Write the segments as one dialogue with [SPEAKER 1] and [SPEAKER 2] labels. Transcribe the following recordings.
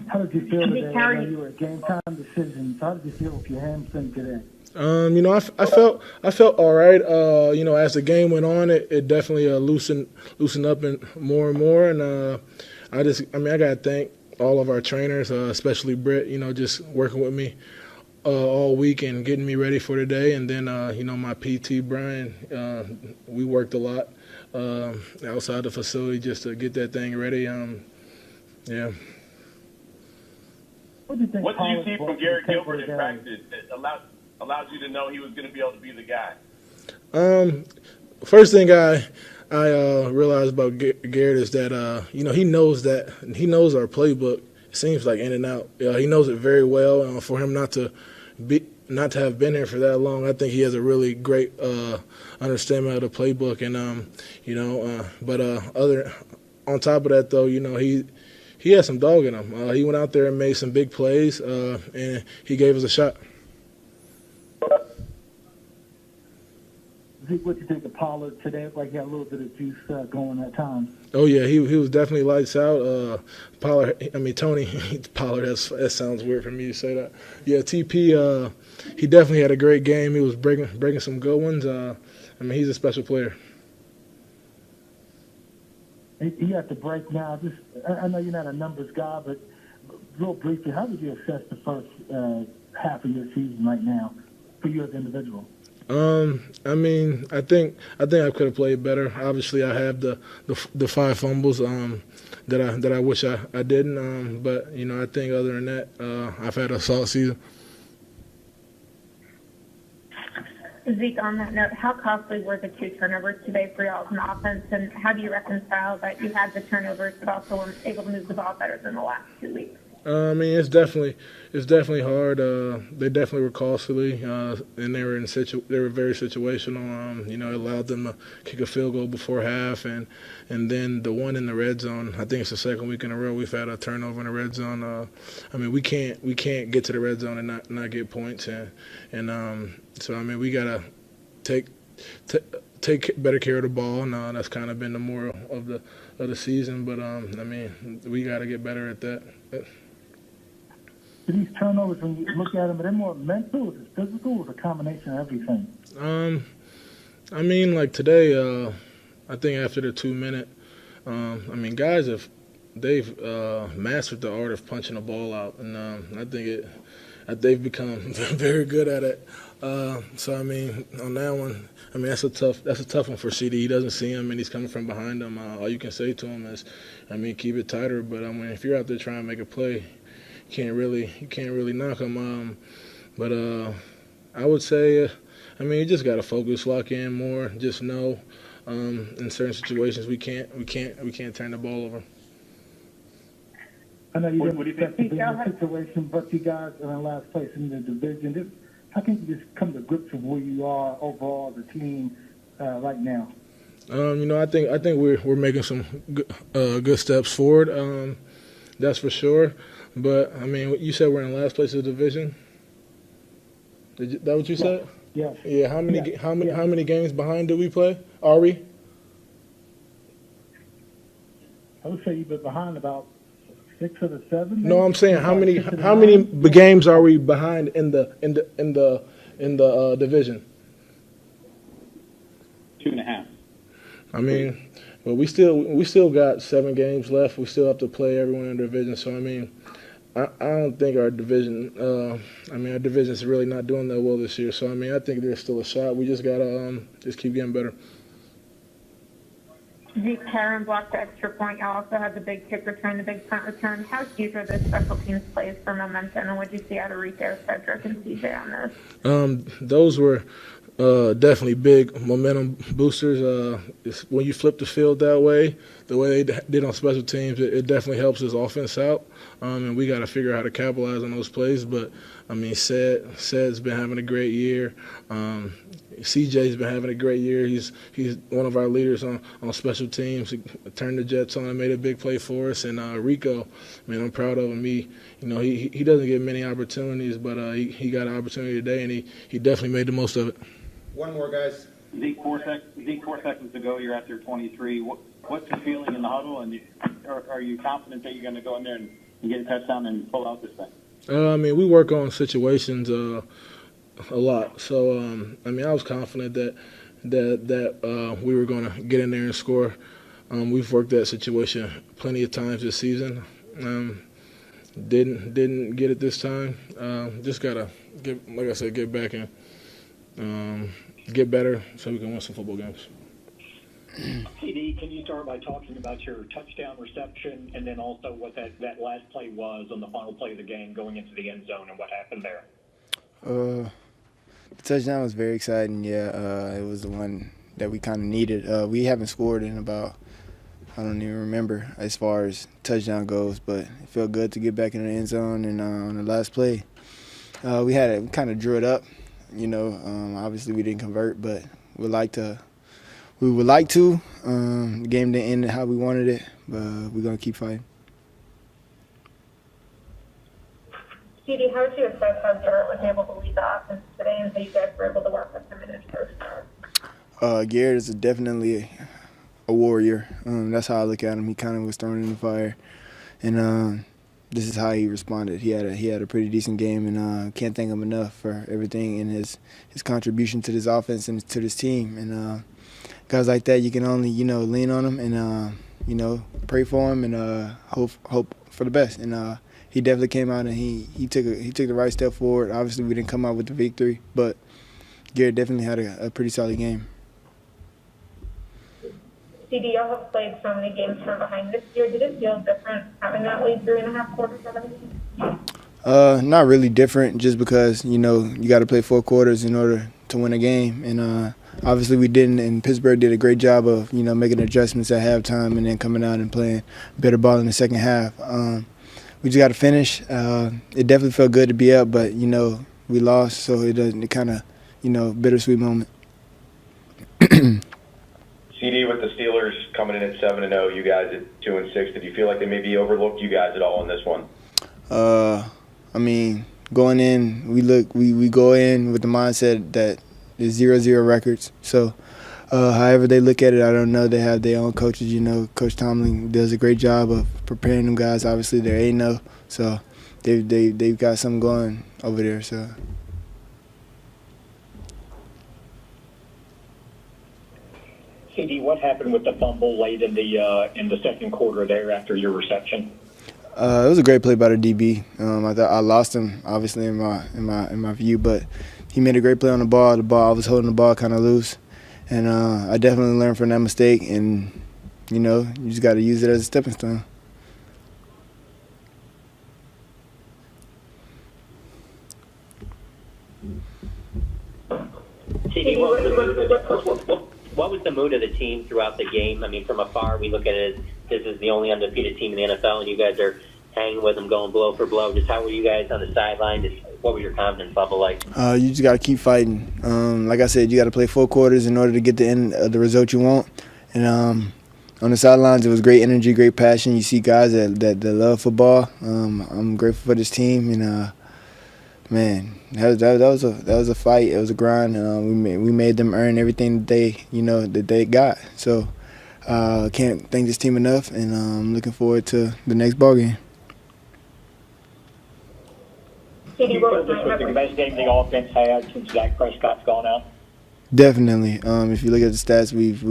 [SPEAKER 1] How did you feel today? I know you were at game time decisions. How did you feel with your hamstring today?
[SPEAKER 2] I felt all right. As the game went on, it definitely loosened up and more. And I gotta thank all of our trainers, especially Britt. Just working with me all week and getting me ready for today. And then my PT Brian, we worked a lot outside the facility just to get that thing ready. Yeah.
[SPEAKER 1] What do you
[SPEAKER 3] see from Garrett Gilbert in practice that allowed you to know he was going to be able to be the guy?
[SPEAKER 2] First thing I realized about Garrett is that he knows our playbook. It seems like in and out. He knows it very well. For him not to have been here for that long, I think he has a really great understanding of the playbook. And but on top of that though, he has some dog in him. He went out there and made some big plays, and he gave us a shot.
[SPEAKER 1] Zeke, what do you think of Pollard today? Like he had a little bit of juice going at times.
[SPEAKER 2] Oh yeah, he was definitely lights out. Tony Pollard. That sounds weird for me to say that. Yeah, TP. He definitely had a great game. He was breaking some good ones. He's a special player.
[SPEAKER 1] He had to break now. I know you're not a numbers guy, but real briefly, how would you assess the first half of your season right now for you as an individual?
[SPEAKER 2] I think I could have played better. Obviously, I have the 5 fumbles that I wish I didn't. But I think other than that, I've had a solid season.
[SPEAKER 4] Zeke, on that note, how costly were the 2 turnovers today for y'all as an offense, and how do you reconcile that you had the turnovers but also were able to move the ball better than the last 2 weeks?
[SPEAKER 2] It's definitely hard. They definitely were costly, and they were very situational. It allowed them to kick a field goal before half, and then the one in the red zone. I think it's the second week in a row we've had a turnover in the red zone. We can't get to the red zone and not get points, so we gotta take better care of the ball, and that's kind of been the moral of the season. But we gotta get better at that.
[SPEAKER 1] These turnovers, when you look at them, are they more mental, is it physical, or is it a combination of everything?
[SPEAKER 2] Like today, I think after the 2-minute, guys they've mastered the art of punching the ball out, and I think they've become very good at it. On that one, that's a tough one for CD. He doesn't see him, and he's coming from behind him. All you can say to him is, keep it tighter. But if you're out there trying to make a play, you can't really knock him. But I would say, you just got to focus, lock in more. Just know, in certain situations, we can't turn the ball over.
[SPEAKER 1] I know you didn't expect to be in a situation, but you guys are in last place in the division. How can you just come to grips with where you are overall as a team right now?
[SPEAKER 2] I think we're making some good steps forward. That's for sure. But you said we're in last place of the division. That what you said?
[SPEAKER 1] Yes.
[SPEAKER 2] Yeah. How many games behind do we play? Are we?
[SPEAKER 1] I would say you've been behind about 6 of the 7. Maybe?
[SPEAKER 2] No, I'm saying how many games are we behind in the division?
[SPEAKER 3] 2.5.
[SPEAKER 2] But we still got 7 games left. We still have to play everyone in the division. So I don't think our division. Our division's really not doing that well this year. So I think there's still a shot. We just gotta just keep getting better.
[SPEAKER 4] Zeke, Karen blocked the extra point. You also had the big kick return, the big punt return. How huge are those special teams plays for momentum, and what did you see out of Rico, Cedric, and CJ on those?
[SPEAKER 2] Those were definitely big momentum boosters. When you flip the field that way, the way they did on special teams, it definitely helps his offense out. And we got to figure out how to capitalize on those plays. But Ced's been having a great year. CJ's been having a great year. He's one of our leaders on special teams. He turned the Jets on and made a big play for us. And Rico, I'm proud of him. He doesn't get many opportunities, but he got an opportunity today, and he definitely made the most of it.
[SPEAKER 5] One more, guys.
[SPEAKER 3] Zeke, 4 seconds to go. You're at your 23. What's your feeling in the huddle, and are you confident that you're going to go in there
[SPEAKER 5] and get a touchdown and pull out this thing?
[SPEAKER 2] I mean, we work on situations a lot. So, I mean, I was confident that we were going to get in there and score. We've worked that situation plenty of times this season. Didn't get it this time. Just gotta like I said, get back and get better so we can win some football games.
[SPEAKER 6] CD, can you start by talking about your touchdown reception and then also what that last play was on the final play of the game going into the end zone and what happened there?
[SPEAKER 7] The touchdown was very exciting. Yeah, it was the one that we kind of needed. We haven't scored in about, I don't even remember as far as touchdown goes, but it felt good to get back in the end zone. And on the last play, we kind of drew it up. You know, obviously we didn't convert, but we would like to. The game didn't end how we wanted it, but we're going to keep fighting.
[SPEAKER 4] CD, how would you assess how Garrett was able to lead the offense today and how you guys were able to work with him in his first?
[SPEAKER 7] Garrett is definitely a warrior. That's how I look at him. He kind of was thrown in the fire, and this is how he responded. He had a pretty decent game, and can't thank him enough for everything and his contribution to this offense and to this team. And guys like that, you can only lean on them and pray for him and hope for the best. And he definitely came out and he took the right step forward. Obviously, we didn't come out with the victory, but Garrett definitely had a pretty solid game.
[SPEAKER 4] CD, y'all have played so many games from behind this year. Did it feel different having that lead 3.5 quarters of the game?
[SPEAKER 7] Not really different, just because you got to play 4 quarters in order to win a game, and obviously we didn't. And Pittsburgh did a great job of making adjustments at halftime and then coming out and playing better ball in the second half. We just got to finish. It definitely felt good to be up, but we lost, so it kind of bittersweet moment.
[SPEAKER 8] CD, with the Steelers coming in at 7-0, you guys at 2-6, did you feel like they maybe overlooked you guys at all in this one?
[SPEAKER 7] I mean, going in, we go in with the mindset that there's 0-0 records. So, however they look at it, I don't know. They have their own coaches. Coach Tomlin does a great job of preparing them guys. Obviously, they're 8-0, so they've got something going over there. So.
[SPEAKER 6] CD, what happened with the fumble late in the second quarter there after your reception?
[SPEAKER 7] It was a great play by the DB. I thought I lost him, obviously in my view, but he made a great play on the ball. I was holding the ball kind of loose, and I definitely learned from that mistake. And you just got to use it as a stepping stone.
[SPEAKER 9] CD, what was the mood of the team throughout the game? I mean, from afar, we look at it as this is the only undefeated team in the NFL, and you guys are hanging with them, going blow for blow. Just how were you guys on the sideline? What was your confidence level like?
[SPEAKER 7] You just got to keep fighting. Like I said, you got to play 4 quarters in order to get the end of the result you want. And on the sidelines, it was great energy, great passion. You see guys that love football. I'm grateful for this team, and man, that was a fight. It was a grind. We made them earn everything that they got. So can't thank this team enough, and I'm looking forward to the next ball game.
[SPEAKER 6] You feel this was the best game the offense had since Dak Prescott's gone out?
[SPEAKER 7] Definitely. If you look at the stats, we've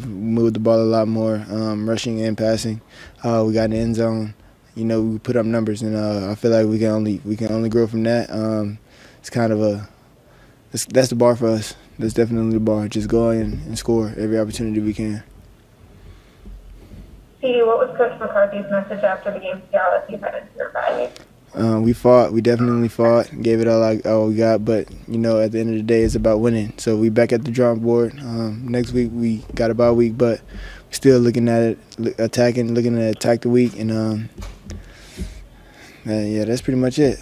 [SPEAKER 7] moved the ball a lot more, rushing and passing. We got in the end zone. We put up numbers, and I feel like we can only grow from that. It's kind of that's the bar for us. That's definitely the bar. Just go in and score every opportunity we can.
[SPEAKER 4] CD, what was Coach McCarthy's message after the game to y'all as you headed to your bye?
[SPEAKER 7] We fought. We definitely fought. Gave it all we got. But at the end of the day, it's about winning. So we back at the drawing board. Next week we got a bye week, but we're still looking at it, looking to attack the week, and yeah, that's pretty much it.